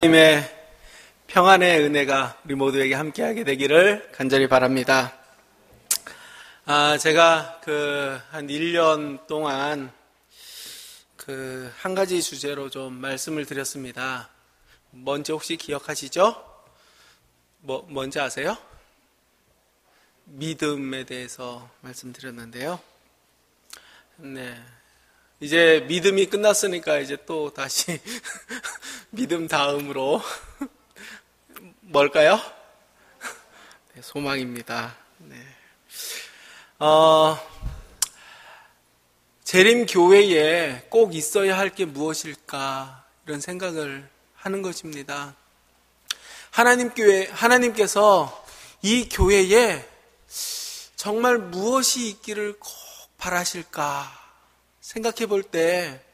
하나님의 평안의 은혜가 우리 모두에게 함께하게 되기를 간절히 바랍니다. 제가 한 1년 동안 한 가지 주제로 좀 말씀을 드렸습니다. 뭔지 혹시 기억하시죠? 뭔지 아세요? 믿음에 대해서 말씀드렸는데요. 네. 이제 믿음이 끝났으니까 이제 또 다시 믿음 다음으로 뭘까요? 네, 소망입니다. 네. 재림교회에 꼭 있어야 할 게 무엇일까 이런 생각을 하는 것입니다. 하나님께서 이 교회에 정말 무엇이 있기를 꼭 바라실까 생각해 볼 때,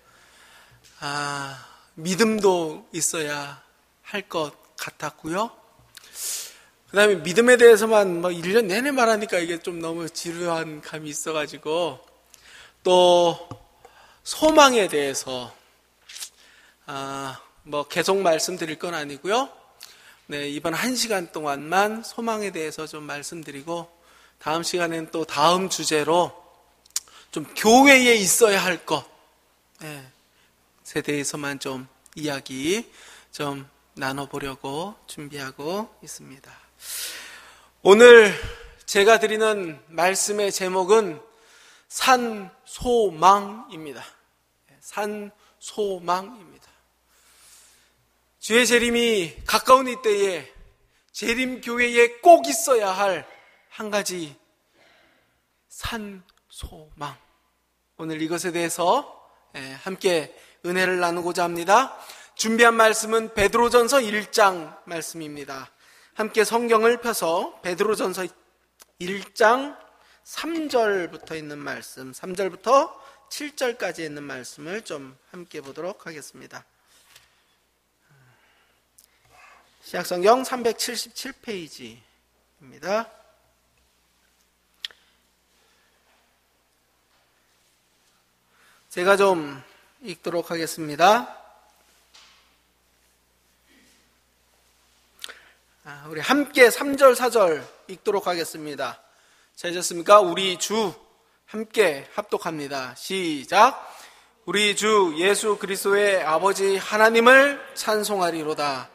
믿음도 있어야 할 것 같았고요. 그 다음에 믿음에 대해서만 1년 내내 말하니까 이게 좀 너무 지루한 감이 있어가지고, 또 소망에 대해서, 계속 말씀드릴 건 아니고요. 네, 이번 1시간 동안만 소망에 대해서 좀 말씀드리고, 다음 시간엔 또 다음 주제로 좀 교회에 있어야 할 것에 대해서만 좀 이야기 좀 나눠보려고 준비하고 있습니다. 오늘 제가 드리는 말씀의 제목은 산소망입니다. 산소망입니다. 주의 재림이 가까운 이때에 재림교회에 꼭 있어야 할 한 가지 소망. 오늘 이것에 대해서 함께 은혜를 나누고자 합니다. 준비한 말씀은 베드로전서 1장 말씀입니다. 함께 성경을 펴서 베드로전서 1장 3절부터 있는 말씀, 3절부터 7절까지 있는 말씀을 좀 함께 보도록 하겠습니다. 시약성경 377페이지입니다. 제가 좀 읽도록 하겠습니다. 우리 함께 3절, 4절 읽도록 하겠습니다. 찾으셨습니까? 우리 주 함께 합독합니다. 시작. 우리 주 예수 그리스도의 아버지 하나님을 찬송하리로다.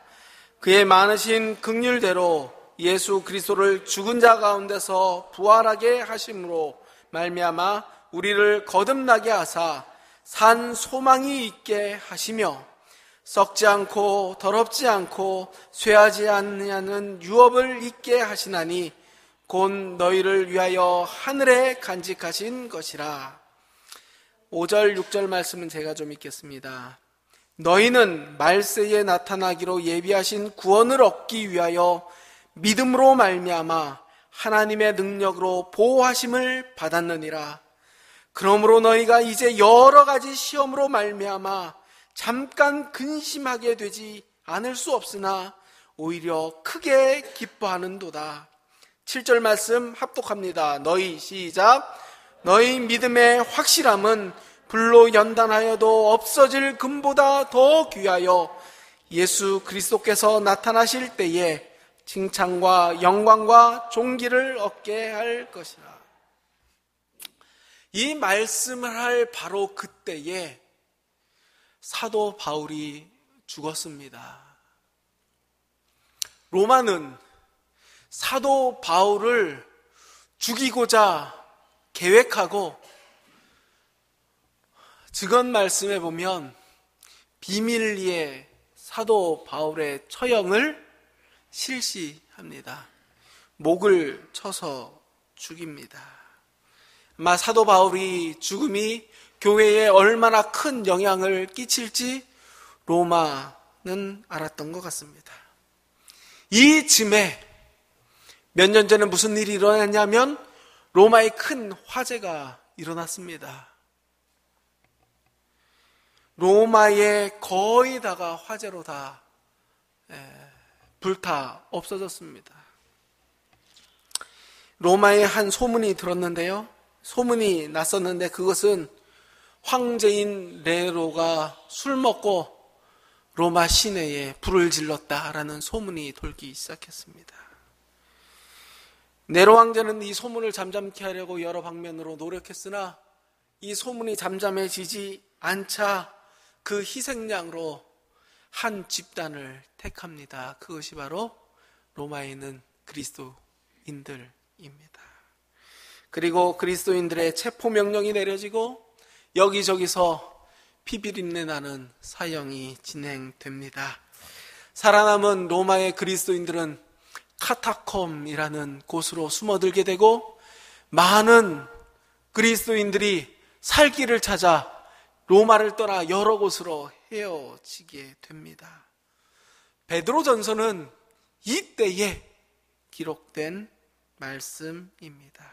그의 많으신 긍휼대로 예수 그리스도를 죽은 자 가운데서 부활하게 하심으로 말미암아 우리를 거듭나게 하사 산 소망이 있게 하시며 썩지 않고 더럽지 않고 쇠하지 않는 유업을 있게 하시나니 곧 너희를 위하여 하늘에 간직하신 것이라. 5절 6절 말씀은 제가 좀 읽겠습니다. 너희는 말세에 나타나기로 예비하신 구원을 얻기 위하여 믿음으로 말미암아 하나님의 능력으로 보호하심을 받았느니라. 그러므로 너희가 이제 여러 가지 시험으로 말미암아 잠깐 근심하게 되지 않을 수 없으나 오히려 크게 기뻐하는도다. 7절 말씀 합독합니다. 너희 시작. 너희 믿음의 확실함은 불로 연단하여도 없어질 금보다 더 귀하여 예수 그리스도께서 나타나실 때에 칭찬과 영광과 존귀를 얻게 할 것이라. 이 말씀을 할 바로 그때에 사도 바울이 죽었습니다. 로마는 사도 바울을 죽이고자 계획하고 증언 말씀에 보면 비밀리에 사도 바울의 처형을 실시합니다. 목을 쳐서 죽입니다. 아마 사도 바울이 죽음이 교회에 얼마나 큰 영향을 끼칠지 로마는 알았던 것 같습니다. 이 즈음에 몇 년 전에 무슨 일이 일어났냐면 로마에 큰 화재가 일어났습니다. 로마에 거의 다가 화재로 다 불타 없어졌습니다. 로마에 한 소문이 들었는데요. 소문이 났었는데 그것은 황제인 네로가 술 먹고 로마 시내에 불을 질렀다라는 소문이 돌기 시작했습니다. 네로 왕자는 이 소문을 잠잠케 하려고 여러 방면으로 노력했으나 이 소문이 잠잠해지지 않자 그 희생양으로 한 집단을 택합니다. 그것이 바로 로마에 있는 그리스도인들입니다. 그리고 그리스도인들의 체포 명령이 내려지고 여기저기서 피비린내 나는 사형이 진행됩니다. 살아남은 로마의 그리스도인들은 카타콤이라는 곳으로 숨어들게 되고 많은 그리스도인들이 살 길을 찾아 로마를 떠나 여러 곳으로 헤어지게 됩니다. 베드로전서는 이때에 기록된 말씀입니다.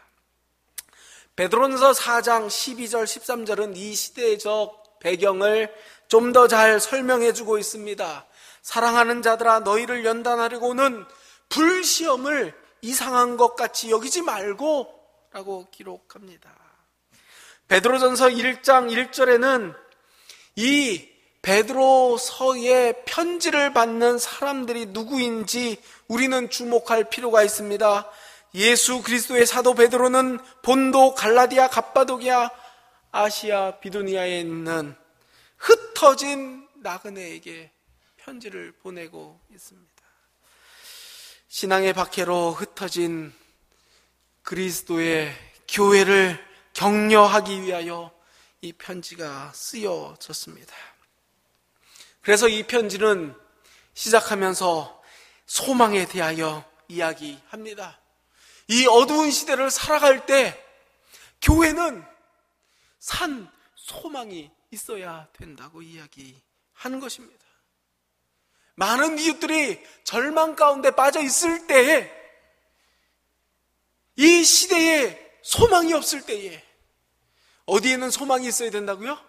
베드로전서 4장 12절 13절은 이 시대적 배경을 좀 더 잘 설명해 주고 있습니다. 사랑하는 자들아 너희를 연단하려고는 불시험을 이상한 것 같이 여기지 말고 라고 기록합니다. 베드로전서 1장 1절에는 이 베드로서의 편지를 받는 사람들이 누구인지 우리는 주목할 필요가 있습니다. 예수 그리스도의 사도 베드로는 본도, 갈라디아, 갑바도기아, 아시아, 비두니아에 있는 흩어진 나그네에게 편지를 보내고 있습니다. 신앙의 박해로 흩어진 그리스도의 교회를 격려하기 위하여 이 편지가 쓰여졌습니다. 그래서 이 편지는 시작하면서 소망에 대하여 이야기합니다. 이 어두운 시대를 살아갈 때 교회는 산 소망이 있어야 된다고 이야기하는 것입니다. 많은 이웃들이 절망 가운데 빠져 있을 때에, 이 시대에 소망이 없을 때에 어디에는 소망이 있어야 된다고요?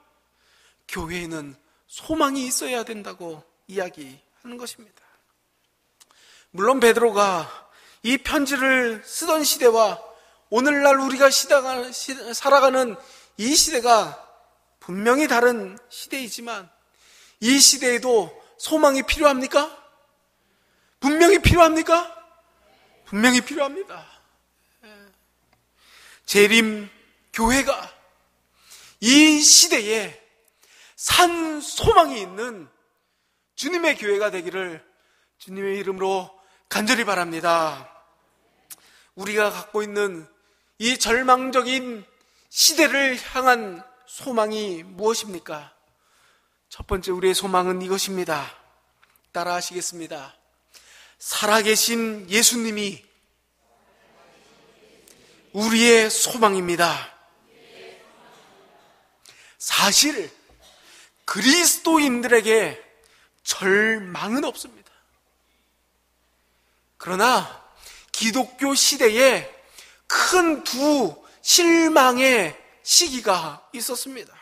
교회에는 소망이 있어야 된다고 이야기하는 것입니다. 물론 베드로가 이 편지를 쓰던 시대와 오늘날 우리가 살아가는 이 시대가 분명히 다른 시대이지만 이 시대에도 소망이 필요합니까? 분명히 필요합니까? 분명히 필요합니다. 재림 교회가 이 시대에 산 소망이 있는 주님의 교회가 되기를 주님의 이름으로 간절히 바랍니다. 우리가 갖고 있는 이 절망적인 시대를 향한 소망이 무엇입니까? 첫 번째 우리의 소망은 이것입니다. 따라 하시겠습니다. 살아계신 예수님이 우리의 소망입니다. 사실 그리스도인들에게 절망은 없습니다. 그러나 기독교 시대에 큰 두 실망의 시기가 있었습니다.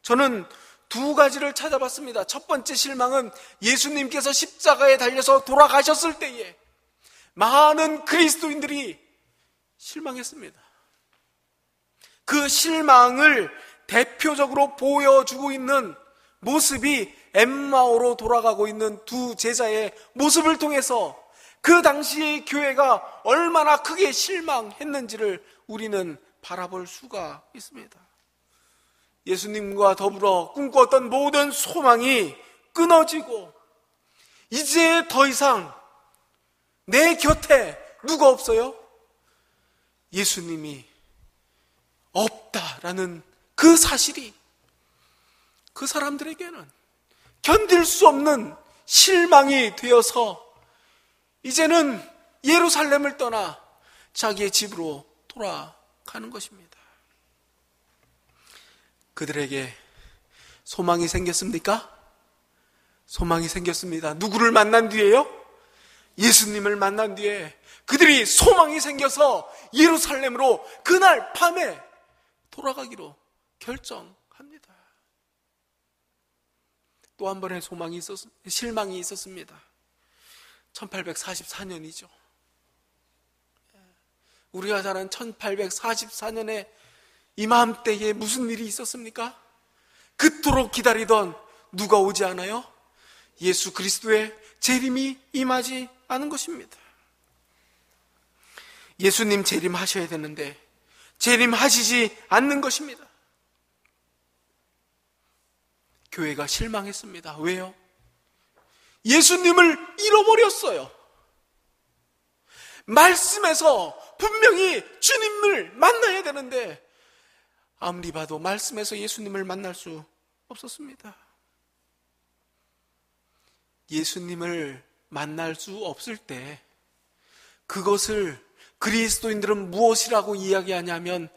저는 두 가지를 찾아봤습니다. 첫 번째 실망은 예수님께서 십자가에 달려서 돌아가셨을 때에 많은 그리스도인들이 실망했습니다. 그 실망을 대표적으로 보여주고 있는 모습이 엠마오로 돌아가고 있는 두 제자의 모습을 통해서 그 당시의 교회가 얼마나 크게 실망했는지를 우리는 바라볼 수가 있습니다. 예수님과 더불어 꿈꿨던 모든 소망이 끊어지고 이제 더 이상 내 곁에 누가 없어요? 예수님이 없다라는 그 사실이 그 사람들에게는 견딜 수 없는 실망이 되어서 이제는 예루살렘을 떠나 자기의 집으로 돌아가는 것입니다. 그들에게 소망이 생겼습니까? 소망이 생겼습니다. 누구를 만난 뒤에요? 예수님을 만난 뒤에 그들이 소망이 생겨서 예루살렘으로 그날 밤에 돌아가기로 결정합니다. 또 한 번의 실망이 있었습니다. 1844년이죠. 우리가 잘 아는 1844년에 이맘때에 무슨 일이 있었습니까? 그토록 기다리던 누가 오지 않아요? 예수 그리스도의 재림이 임하지 않은 것입니다. 예수님 재림하셔야 되는데 재림하시지 않는 것입니다. 교회가 실망했습니다. 왜요? 예수님을 잃어버렸어요. 말씀에서 분명히 주님을 만나야 되는데 아무리 봐도 말씀에서 예수님을 만날 수 없었습니다. 예수님을 만날 수 없을 때 그것을 그리스도인들은 무엇이라고 이야기하냐면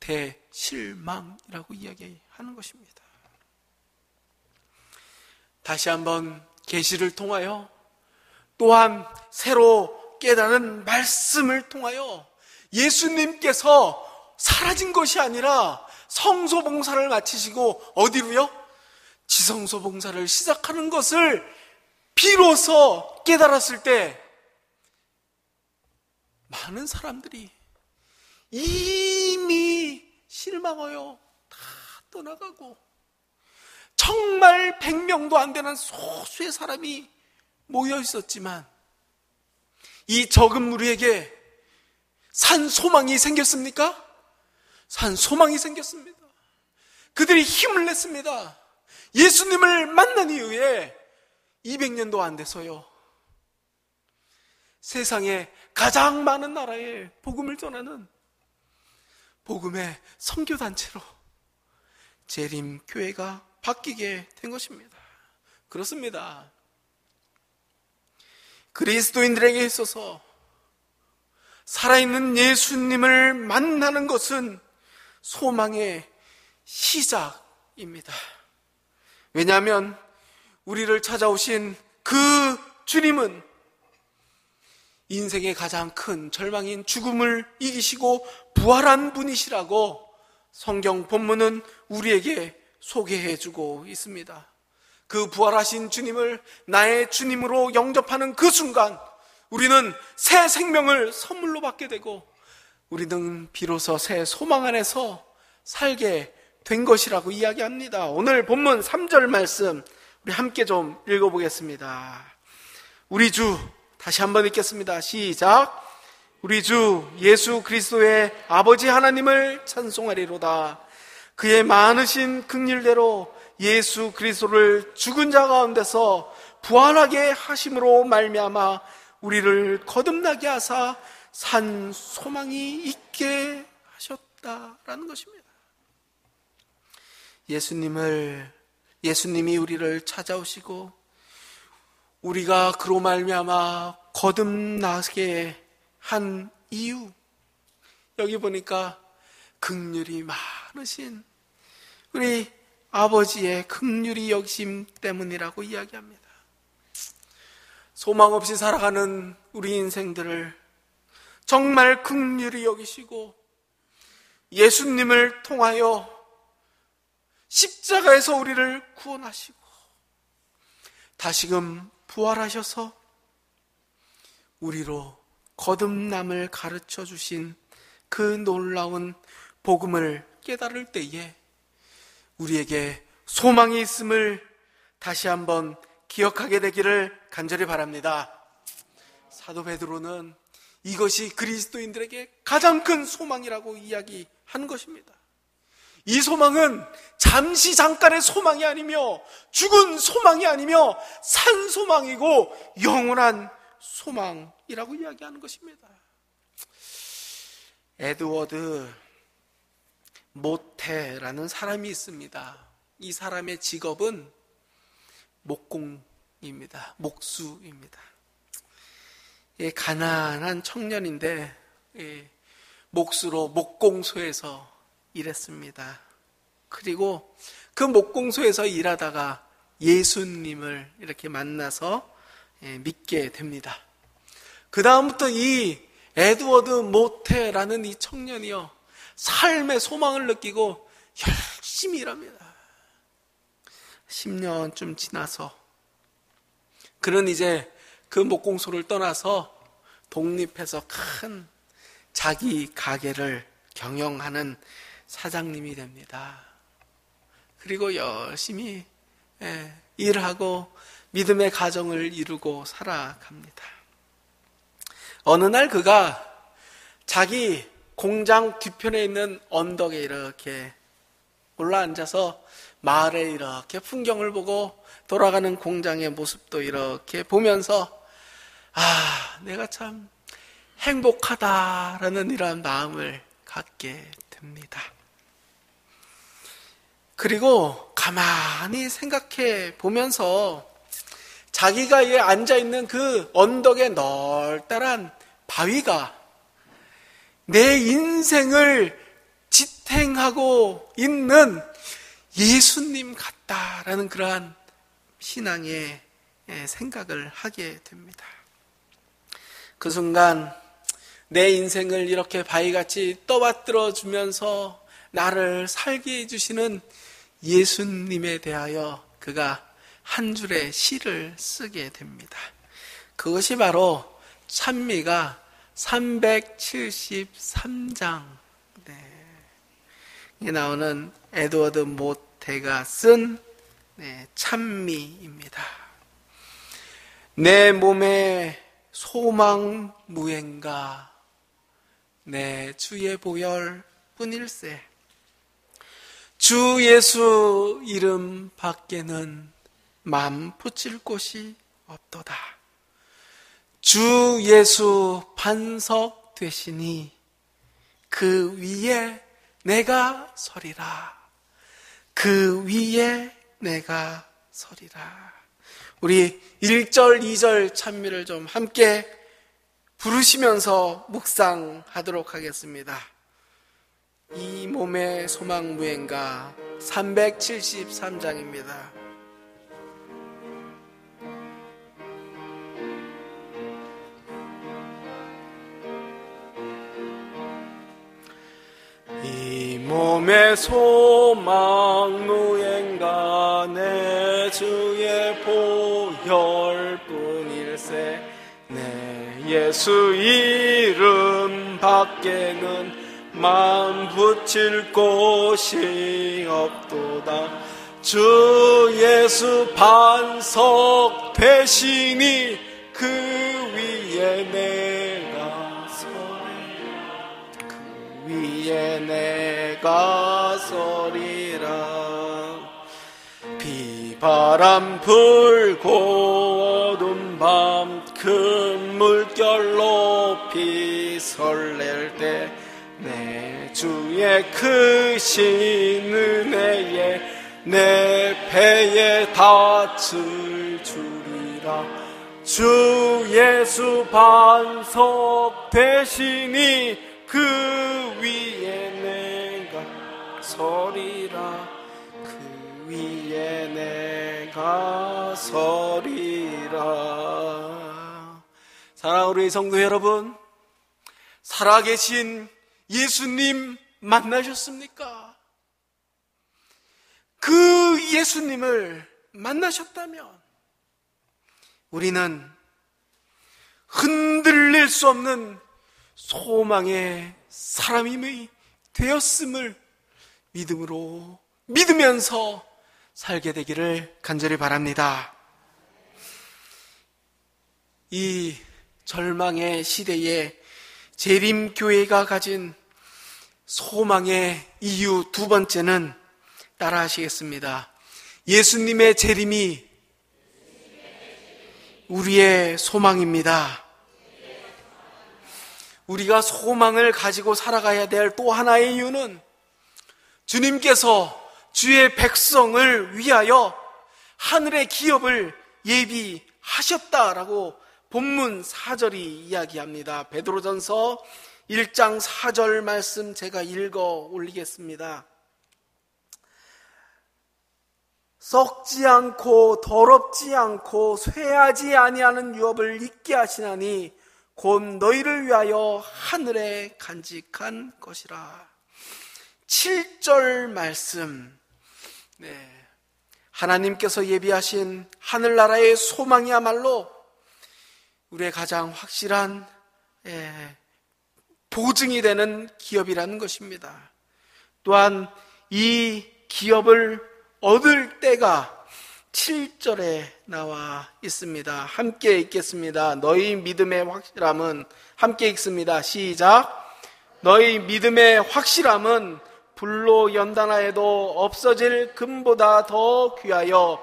대실망이라고 이야기하는 것입니다. 다시 한번 계시를 통하여 또한 새로 깨달은 말씀을 통하여 예수님께서 사라진 것이 아니라 성소봉사를 마치시고 어디로요? 지성소봉사를 시작하는 것을 비로소 깨달았을 때 많은 사람들이 이미 실망하여 다 떠나가고 정말 100명도 안 되는 소수의 사람이 모여 있었지만 이 적은 무리에게 산 소망이 생겼습니까? 산 소망이 생겼습니다. 그들이 힘을 냈습니다. 예수님을 만난 이후에 200년도 안 돼서요, 세상에 가장 많은 나라에 복음을 전하는 복음의 선교단체로 재림교회가 바뀌게 된 것입니다. 그렇습니다. 그리스도인들에게 있어서 살아있는 예수님을 만나는 것은 소망의 시작입니다. 왜냐하면 우리를 찾아오신 그 주님은 인생의 가장 큰 절망인 죽음을 이기시고 부활한 분이시라고 성경 본문은 우리에게 소개해주고 있습니다. 그 부활하신 주님을 나의 주님으로 영접하는 그 순간 우리는 새 생명을 선물로 받게 되고 우리는 비로소 새 소망 안에서 살게 된 것이라고 이야기합니다. 오늘 본문 3절 말씀 우리 함께 좀 읽어보겠습니다. 우리 주, 다시 한번 읽겠습니다. 시작. 우리 주 예수 그리스도의 아버지 하나님을 찬송하리로다. 그의 많으신 긍휼대로 예수 그리스도를 죽은 자 가운데서 부활하게 하심으로 말미암아 우리를 거듭나게 하사 산 소망이 있게 하셨다라는 것입니다. 예수님이 우리를 찾아오시고 우리가 그로 말미암아 거듭나게 한 이유, 여기 보니까 긍휼이 많으신 우리 아버지의 긍휼이 여기심 때문이라고 이야기합니다. 소망 없이 살아가는 우리 인생들을 정말 긍휼히 여기시고 예수님을 통하여 십자가에서 우리를 구원하시고 다시금 부활하셔서 우리로 거듭남을 가르쳐 주신 그 놀라운 복음을 깨달을 때에 우리에게 소망이 있음을 다시 한번 기억하게 되기를 간절히 바랍니다. 사도 베드로는 이것이 그리스도인들에게 가장 큰 소망이라고 이야기하는 것입니다. 이 소망은 잠시 잠깐의 소망이 아니며 죽은 소망이 아니며 산 소망이고 영원한 소망이라고 이야기하는 것입니다. 에드워드 모테라는 사람이 있습니다. 이 사람의 직업은 목공입니다. 목수입니다. 가난한 청년인데 목수로 목공소에서 일했습니다. 그리고 그 목공소에서 일하다가 예수님을 이렇게 만나서 믿게 됩니다. 그 다음부터 이 에드워드 모테라는 이 청년이요, 삶의 소망을 느끼고 열심히 일합니다. 10년쯤 지나서 그는 이제 그 목공소를 떠나서 독립해서 큰 자기 가게를 경영하는 사장님이 됩니다. 그리고 열심히 일하고 믿음의 가정을 이루고 살아갑니다. 어느 날 그가 자기 공장 뒤편에 있는 언덕에 이렇게 올라앉아서 마을에 이렇게 풍경을 보고 돌아가는 공장의 모습도 이렇게 보면서 내가 참 행복하다라는 이러한 마음을 갖게 됩니다. 그리고 가만히 생각해 보면서 자기가 앉아있는 그 언덕의 널따란 바위가 내 인생을 지탱하고 있는 예수님 같다라는 그러한 신앙의 생각을 하게 됩니다. 그 순간 내 인생을 이렇게 바위같이 떠받들어 주면서 나를 살게 해주시는 예수님에 대하여 그가 한 줄의 시를 쓰게 됩니다. 그것이 바로 찬미가 373장 에 나오는 에드워드 모테가 쓴 찬미입니다. 내 몸에 소망 무행가 내 주의 보혈 뿐일세 주 예수 이름 밖에는 맘 붙일 곳이 없도다. 주 예수 반석 되시니 그 위에 내가 서리라. 그 위에 내가 서리라. 우리 1절, 2절 찬미를 좀 함께 부르시면서 묵상하도록 하겠습니다. 이 몸의 소망 무행가 373장입니다. 이 몸의 소망 무행가 내 주의 보혈 뿐일세 내 예수 이름 밖에는 맘 붙일 곳이 없도다. 주 예수 반석 되시니 그 위에 내가 서리라. 그 위에 내가 서리라. 비바람 불고 어두운 밤 큰 물결 높이 설렐 때 내 주의 크신 은혜에 내 배에 닿을 줄이라. 주 예수 반석 되시니 그 위에 내가 서리라. 그 위에 내가 서리라. 사랑하는 우리 성도 여러분, 살아계신 예수님 만나셨습니까? 그 예수님을 만나셨다면 우리는 흔들릴 수 없는 소망의 사람이 되었음을 믿으면서 살게 되기를 간절히 바랍니다. 이 절망의 시대에 재림교회가 가진 소망의 이유 두 번째는 따라 하시겠습니다. 예수님의 재림이 우리의 소망입니다. 우리가 소망을 가지고 살아가야 될 또 하나의 이유는 주님께서 주의 백성을 위하여 하늘의 기업을 예비하셨다라고 본문 4절이 이야기합니다. 베드로전서 1장 4절 말씀 제가 읽어 올리겠습니다. 썩지 않고 더럽지 않고 쇠하지 아니하는 유업을 잊게 하시나니 곧 너희를 위하여 하늘에 간직한 것이라. 7절 말씀, 하나님께서 예비하신 하늘나라의 소망이야말로 우리의 가장 확실한 보증이 되는 기업이라는 것입니다. 또한 이 기업을 얻을 때가 7절에 나와 있습니다. 함께 읽겠습니다. 너희 믿음의 확실함은, 함께 읽습니다. 시작. 너희 믿음의 확실함은 불로 연단하여도 없어질 금보다 더 귀하여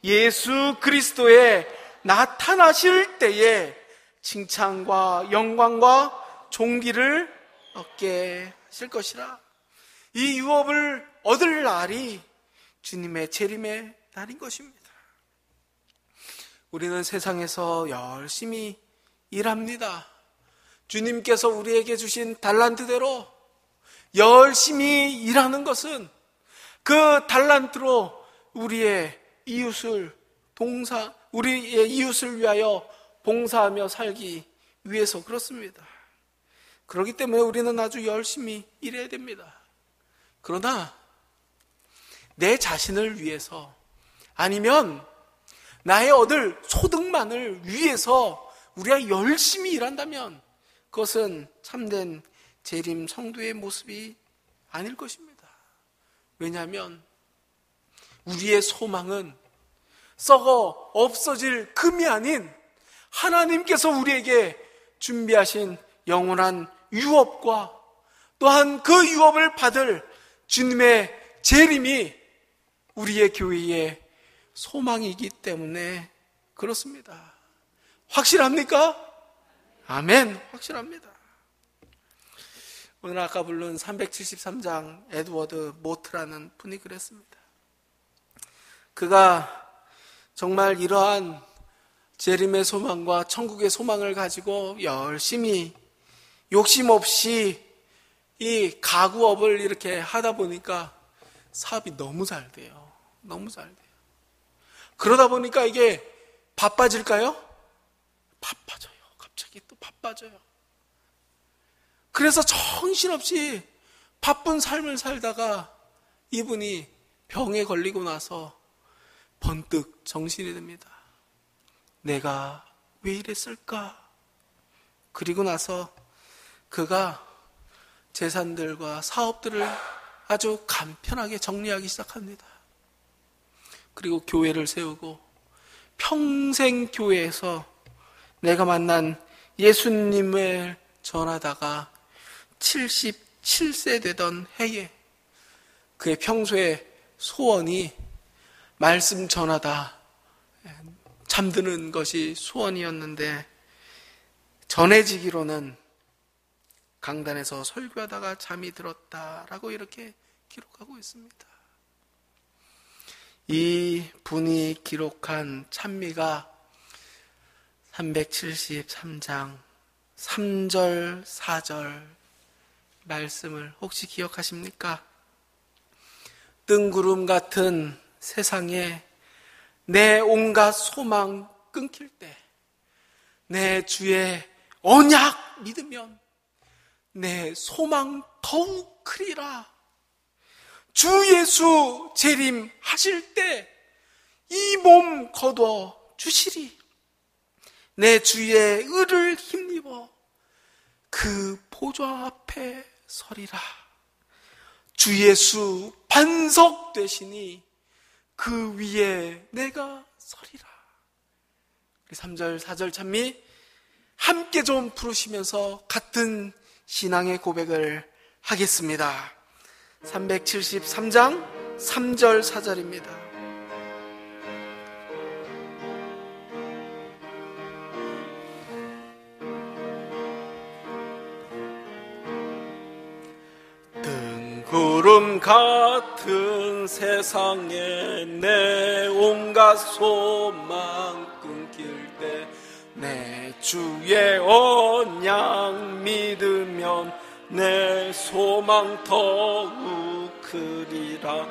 예수 그리스도의 나타나실 때에 칭찬과 영광과 존귀를 얻게 하실 것이라. 이 유업을 얻을 날이 주님의 재림의 날인 것입니다. 우리는 세상에서 열심히 일합니다. 주님께서 우리에게 주신 달란트대로 열심히 일하는 것은 그 달란트로 우리의 이웃을 위하여 봉사하며 살기 위해서 그렇습니다. 그렇기 때문에 우리는 아주 열심히 일해야 됩니다. 그러나 내 자신을 위해서, 아니면 나의 얻을 소득만을 위해서 우리가 열심히 일한다면 그것은 참된 재림 성도의 모습이 아닐 것입니다. 왜냐하면 우리의 소망은 썩어 없어질 금이 아닌 하나님께서 우리에게 준비하신 영원한 유업과 또한 그 유업을 받을 주님의 재림이 우리의 교회의 소망이기 때문에 그렇습니다. 확실합니까? 아멘. 확실합니다. 오늘 아까 부른 373장 에드워드 모트라는 분이 그랬습니다. 그가 정말 이러한 재림의 소망과 천국의 소망을 가지고 열심히 욕심 없이 이 가구업을 이렇게 하다 보니까 사업이 너무 잘 돼요. 너무 잘 돼요. 그러다 보니까 이게 바빠질까요? 바빠져요. 갑자기 또 바빠져요. 그래서 정신없이 바쁜 삶을 살다가 이분이 병에 걸리고 나서 번뜩 정신이 듭니다. 내가 왜 이랬을까? 그리고 나서 그가 재산들과 사업들을 아주 간편하게 정리하기 시작합니다. 그리고 교회를 세우고 평생 교회에서 내가 만난 예수님을 전하다가 77세 되던 해에 그의 평소의 소원이 말씀 전하다 잠드는 것이 소원이었는데, 전해지기로는 강단에서 설교하다가 잠이 들었다라고 이렇게 기록하고 있습니다. 이 분이 기록한 찬미가 373장 3절 4절 말씀을 혹시 기억하십니까? 뜬구름 같은 세상에 내 온갖 소망 끊길 때 내 주의 언약 믿으면 내 소망 더욱 크리라. 주 예수 재림하실 때 이 몸 거두어 주시리. 내 주의 의를 힘입어 그 보좌 앞에 서리라. 주 예수 반석 되시니 그 위에 내가 서리라. 3절 4절 찬미 함께 좀 부르시면서 같은 신앙의 고백을 하겠습니다. 373장 3절 4절입니다. 구름 같은 세상에 내 온갖 소망 끊길 때 내 주의 언약 믿으면 내 소망 더욱 크리라.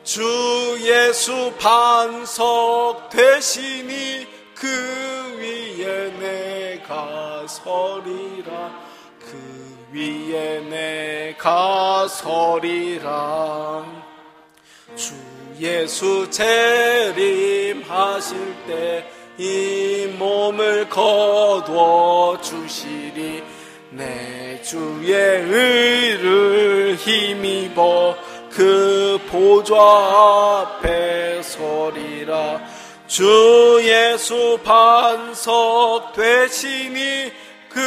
주 예수 반석 되시니 그 위에 내가 서리라. 그 위에 내가 서리라. 주 예수 재림하실 때 이 몸을 거두어 주시리. 내 주의 의를 힘입어 그 보좌 앞에 서리라. 주 예수 반석 되시니 그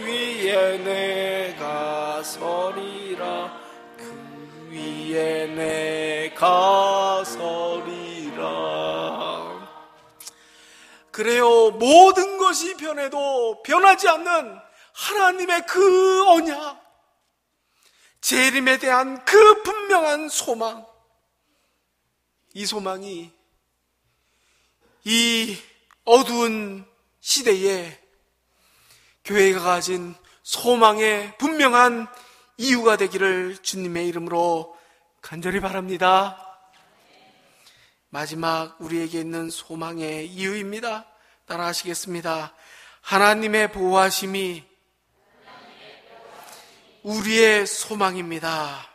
위에 내가 서리라. 그 위에 내가 서리라. 그래요. 모든 것이 변해도 변하지 않는 하나님의 그 언약, 재림에 대한 그 분명한 소망, 이 소망이 이 어두운 시대에 교회가 가진 소망의 분명한 이유가 되기를 주님의 이름으로 간절히 바랍니다. 마지막 우리에게 있는 소망의 이유입니다. 따라 하시겠습니다. 하나님의 보호하심이 우리의 소망입니다.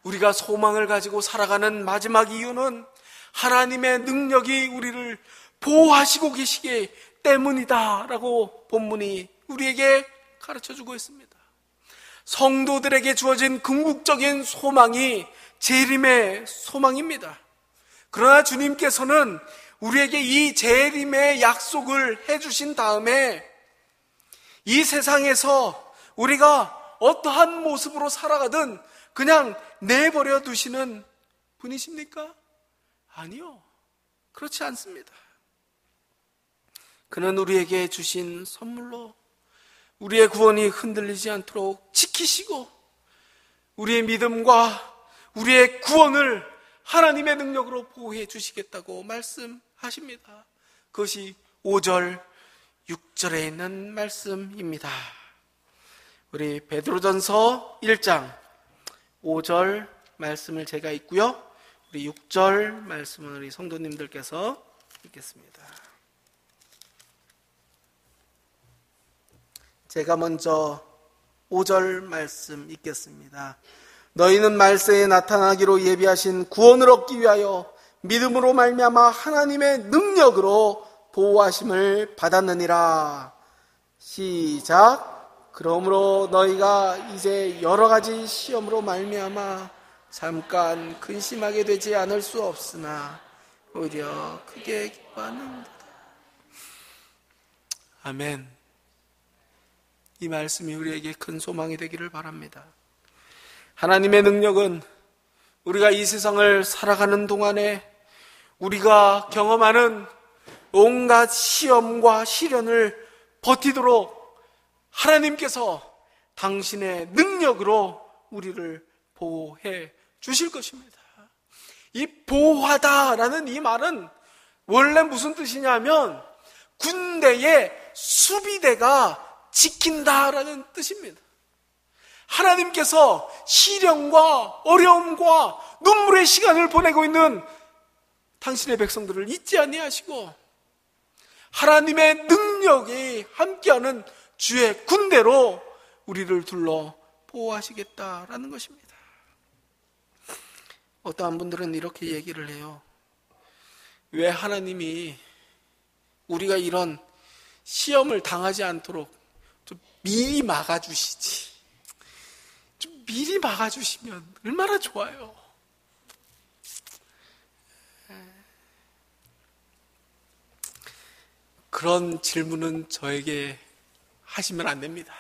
우리가 소망을 가지고 살아가는 마지막 이유는 하나님의 능력이 우리를 보호하시고 계시기 때문이다 라고 본문이 우리에게 가르쳐주고 있습니다. 성도들에게 주어진 궁극적인 소망이 재림의 소망입니다. 그러나 주님께서는 우리에게 이 재림의 약속을 해주신 다음에 이 세상에서 우리가 어떠한 모습으로 살아가든 그냥 내버려 두시는 분이십니까? 아니요, 그렇지 않습니다. 그는 우리에게 주신 선물로 우리의 구원이 흔들리지 않도록 지키시고 우리의 믿음과 우리의 구원을 하나님의 능력으로 보호해 주시겠다고 말씀하십니다. 그것이 5절, 6절에 있는 말씀입니다. 우리 베드로전서 1장 5절 말씀을 제가 읽고요, 우리 6절 말씀은 우리 성도님들께서 읽겠습니다. 제가 먼저 5절 말씀 읽겠습니다. 너희는 말세에 나타나기로 예비하신 구원을 얻기 위하여 믿음으로 말미암아 하나님의 능력으로 보호하심을 받았느니라. 시작. 그러므로 너희가 이제 여러 가지 시험으로 말미암아 잠깐 근심하게 되지 않을 수 없으나 오히려 크게 기뻐하는도다. 아멘. 이 말씀이 우리에게 큰 소망이 되기를 바랍니다. 하나님의 능력은 우리가 이 세상을 살아가는 동안에 우리가 경험하는 온갖 시험과 시련을 버티도록 하나님께서 당신의 능력으로 우리를 보호해 주실 것입니다. 이 보호하다라는 이 말은 원래 무슨 뜻이냐면 군대의 수비대가 지킨다라는 뜻입니다. 하나님께서 시련과 어려움과 눈물의 시간을 보내고 있는 당신의 백성들을 잊지 아니하시고 하나님의 능력이 함께하는 주의 군대로 우리를 둘러 보호하시겠다라는 것입니다. 어떠한 분들은 이렇게 얘기를 해요. 왜 하나님이 우리가 이런 시험을 당하지 않도록 좀 미리 막아주시지. 좀 미리 막아주시면 얼마나 좋아요. 그런 질문은 저에게 하시면 안 됩니다.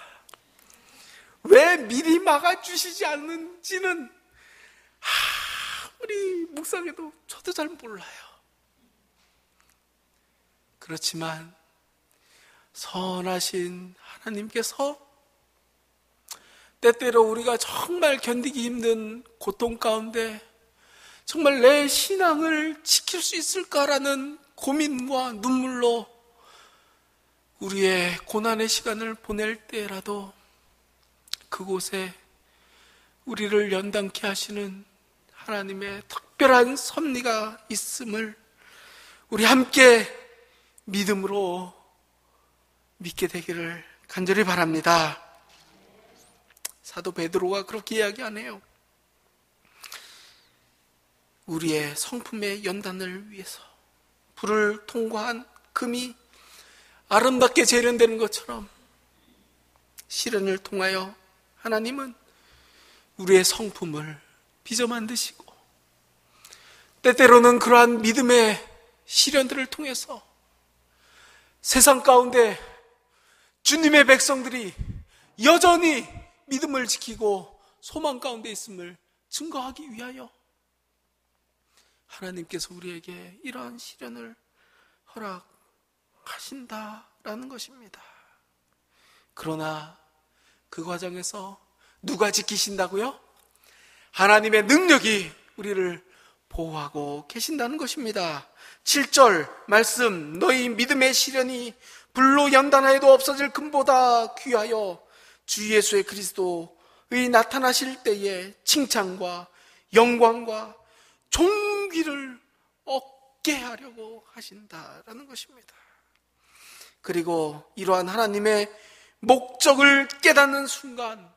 왜 미리 막아주시지 않는지는 아무리 묵상해도 저도 잘 몰라요. 그렇지만 선하신 하나님께서 때때로 우리가 정말 견디기 힘든 고통 가운데 정말 내 신앙을 지킬 수 있을까라는 고민과 눈물로 우리의 고난의 시간을 보낼 때라도 그곳에 우리를 연단케 하시는 하나님의 특별한 섭리가 있음을 우리 함께 믿음으로 믿게 되기를 간절히 바랍니다. 사도 베드로가 그렇게 이야기하네요. 우리의 성품의 연단을 위해서 불을 통과한 금이 아름답게 재련되는 것처럼 시련을 통하여 하나님은 우리의 성품을 빚어 만드시고 때때로는 그러한 믿음의 시련들을 통해서 세상 가운데 주님의 백성들이 여전히 믿음을 지키고 소망 가운데 있음을 증거하기 위하여 하나님께서 우리에게 이러한 시련을 허락하신다라는 것입니다. 그러나 그 과정에서 누가 지키신다고요? 하나님의 능력이 우리를 보호하고 계신다는 것입니다. 7절 말씀, 너희 믿음의 시련이 불로 연단하여도 없어질 금보다 귀하여 주 예수의 그리스도의 나타나실 때에 칭찬과 영광과 존귀를 얻게 하려고 하신다라는 것입니다. 그리고 이러한 하나님의 목적을 깨닫는 순간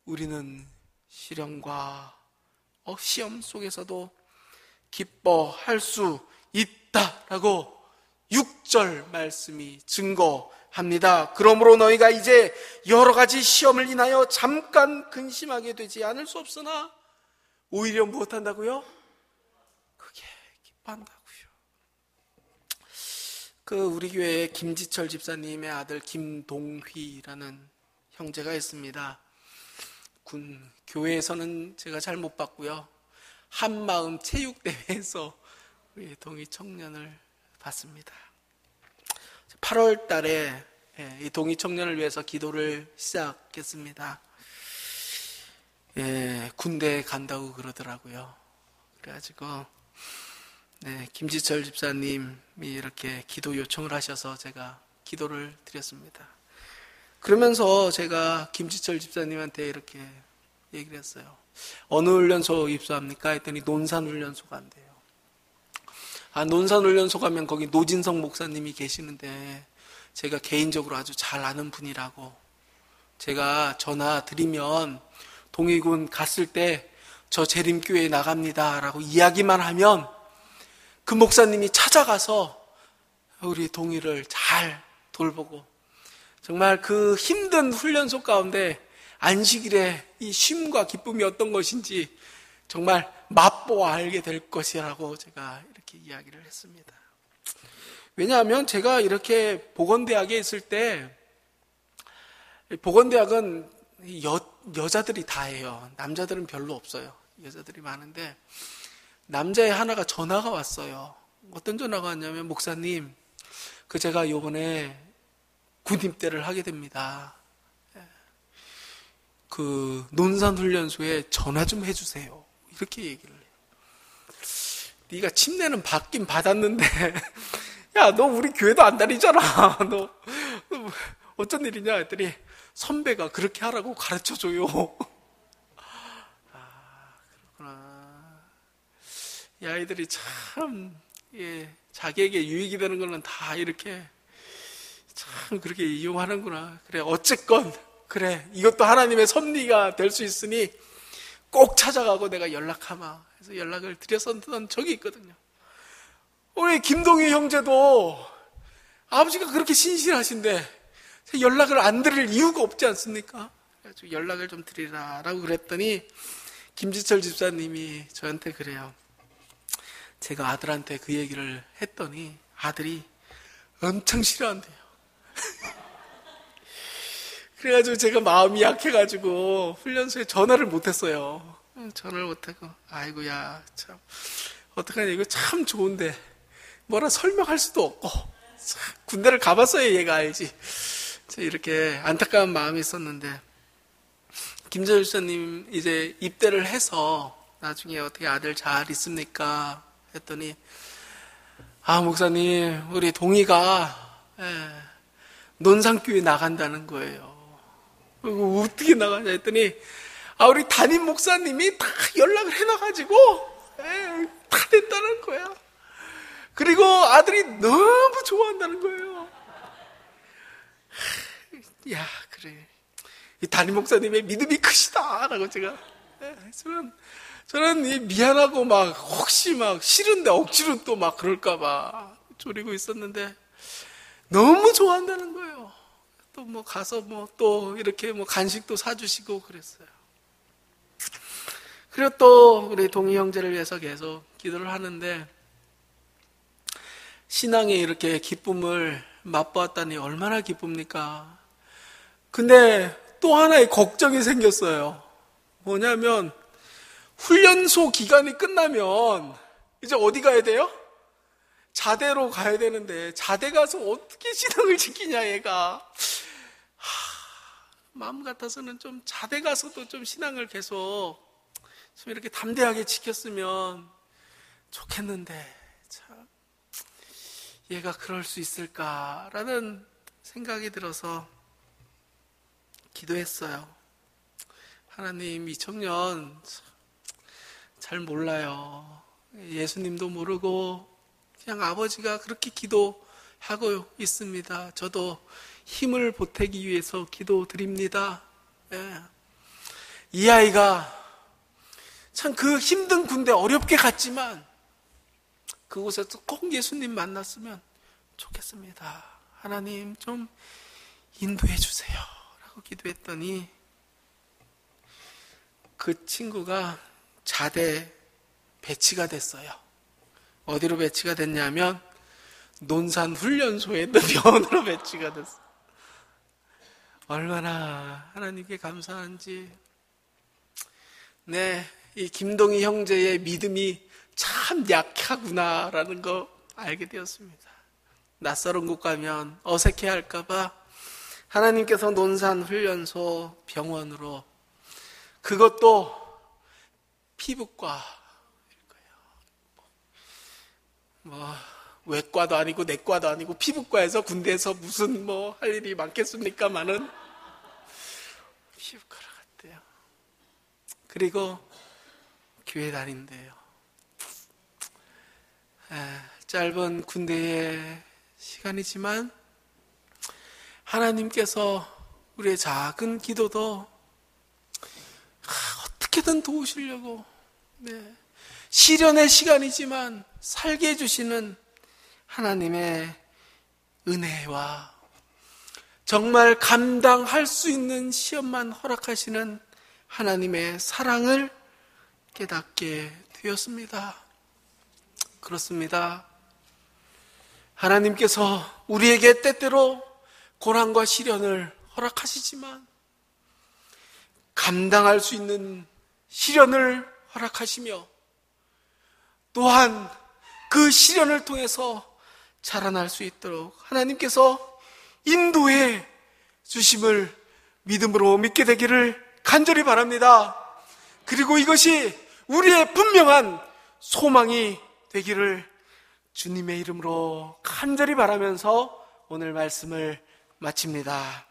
우리는 시련과 시험 속에서도 기뻐할 수 있다라고 6절 말씀이 증거합니다. 그러므로 너희가 이제 여러 가지 시험을 인하여 잠깐 근심하게 되지 않을 수 없으나 오히려 무엇한다고요? 크게 기뻐한다고요. 우리 교회에 김지철 집사님의 아들 김동휘라는 형제가 있습니다. 교회에서는 제가 잘 못 봤고요. 한마음 체육대회에서 우리 동희 청년을 봤습니다. 8월 달에 이 동희 청년을 위해서 기도를 시작했습니다. 군대에 간다고 그러더라고요. 그래가지고 김지철 집사님이 이렇게 기도 요청을 하셔서 제가 기도를 드렸습니다. 그러면서 제가 김지철 집사님한테 이렇게 얘기를 했어요. 어느 훈련소 입소합니까? 했더니 논산훈련소가 안 돼요. 논산훈련소 가면 거기 노진성 목사님이 계시는데 제가 개인적으로 아주 잘 아는 분이라고, 제가 전화 드리면 동해군 갔을 때 저 재림교회에 나갑니다 라고 이야기만 하면 그 목사님이 찾아가서 우리 동희를 잘 돌보고, 정말 그 힘든 훈련소 가운데 안식일에 이 쉼과 기쁨이 어떤 것인지 정말 맛보아 알게 될 것이라고 제가 이렇게 이야기를 했습니다. 왜냐하면 제가 이렇게 보건대학에 있을 때, 보건대학은 여자들이 다 해요. 남자들은 별로 없어요. 여자들이 많은데 남자애 하나가 전화가 왔어요. 어떤 전화가 왔냐면, 목사님, 제가 요번에 군 입대를 하게 됩니다. 논산훈련소에 전화 좀 해주세요. 이렇게 얘기를 해요. 네가 침례는 받긴 받았는데 야, 너 우리 교회도 안 다니잖아. 너 어쩐 일이냐 했더니 선배가 그렇게 하라고 가르쳐줘요. 그렇구나. 이 아이들이 참 자기에게 유익이 되는 거는 다 이렇게 참 그렇게 이용하는구나. 그래, 어쨌건 그래, 이것도 하나님의 섭리가 될 수 있으니 꼭 찾아가고 내가 연락하마. 그래서 연락을 드렸었던 적이 있거든요. 우리 김동희 형제도 아버지가 그렇게 신실하신데 연락을 안 드릴 이유가 없지 않습니까? 그래서 연락을 좀 드리라라고 그랬더니 김지철 집사님이 저한테 그래요. 제가 아들한테 그 얘기를 했더니 아들이 엄청 싫어한대요. 그래가지고 제가 마음이 약해가지고 훈련소에 전화를 못했어요. 전화를 못하고, 아이고야, 참 어떡하냐, 이거 참 좋은데 뭐라 설명할 수도 없고, 군대를 가봤어야 얘가 알지. 이렇게 안타까운 마음이 있었는데, 김재율 집사님 이제 입대를 해서 나중에 어떻게 아들 잘 있습니까? 했더니, 목사님, 우리 동희가 논산교회 나간다는 거예요. 그리고 어떻게 나가냐 했더니, 우리 담임 목사님이 다 연락을 해놔가지고 다 됐다는 거야. 그리고 아들이 너무 좋아한다는 거예요. 야, 그래, 이 담임 목사님의 믿음이 크시다라고 제가 저는 미안하고 막 혹시 막 싫은데 억지로 또 막 그럴까봐 졸이고 있었는데 너무 좋아한다는 거예요. 또 뭐 가서 뭐 또 이렇게 뭐 간식도 사주시고 그랬어요. 그리고 또 우리 동희 형제를 위해서 계속 기도를 하는데 신앙에 이렇게 기쁨을 맛보았다니 얼마나 기쁩니까? 근데 또 하나의 걱정이 생겼어요. 뭐냐면 훈련소 기간이 끝나면 이제 어디 가야 돼요? 자대로 가야 되는데 자대 가서 어떻게 신앙을 지키냐 얘가. 마음 같아서는 좀 자대 가서도 좀 신앙을 계속 좀 이렇게 담대하게 지켰으면 좋겠는데 참 얘가 그럴 수 있을까라는 생각이 들어서 기도했어요. 하나님, 이 청년 잘 몰라요. 예수님도 모르고 그냥 아버지가 그렇게 기도하고 있습니다. 저도 힘을 보태기 위해서 기도드립니다. 예. 이 아이가 참 그 힘든 군대 어렵게 갔지만 그곳에서 꼭 예수님 만났으면 좋겠습니다. 하나님 좀 인도해 주세요 라고 기도했더니 그 친구가 자대 배치가 됐어요. 어디로 배치가 됐냐면 논산훈련소에 있는 병원으로 배치가 됐어요. 얼마나 하나님께 감사한지. 네, 이 김동희 형제의 믿음이 참 약하구나라는 거 알게 되었습니다. 낯설은 곳 가면 어색해 할까봐 하나님께서 논산훈련소 병원으로, 그것도 피부과일 거예요. 외과도 아니고 내과도 아니고 피부과에서 군대에서 무슨 할 일이 많겠습니까마는 피부과로 갔대요. 그리고 교회 다닌대요. 짧은 군대의 시간이지만 하나님께서 우리의 작은 기도도 어떻게든 도우시려고, 시련의 시간이지만 살게 해주시는 하나님의 은혜와 정말 감당할 수 있는 시험만 허락하시는 하나님의 사랑을 깨닫게 되었습니다. 그렇습니다. 하나님께서 우리에게 때때로 고난과 시련을 허락하시지만 감당할 수 있는 시련을 허락하시며 또한 그 시련을 통해서 자라날 수 있도록 하나님께서 인도해 주심을 믿음으로 믿게 되기를 간절히 바랍니다. 그리고 이것이 우리의 분명한 소망이 되기를 주님의 이름으로 간절히 바라면서 오늘 말씀을 마칩니다.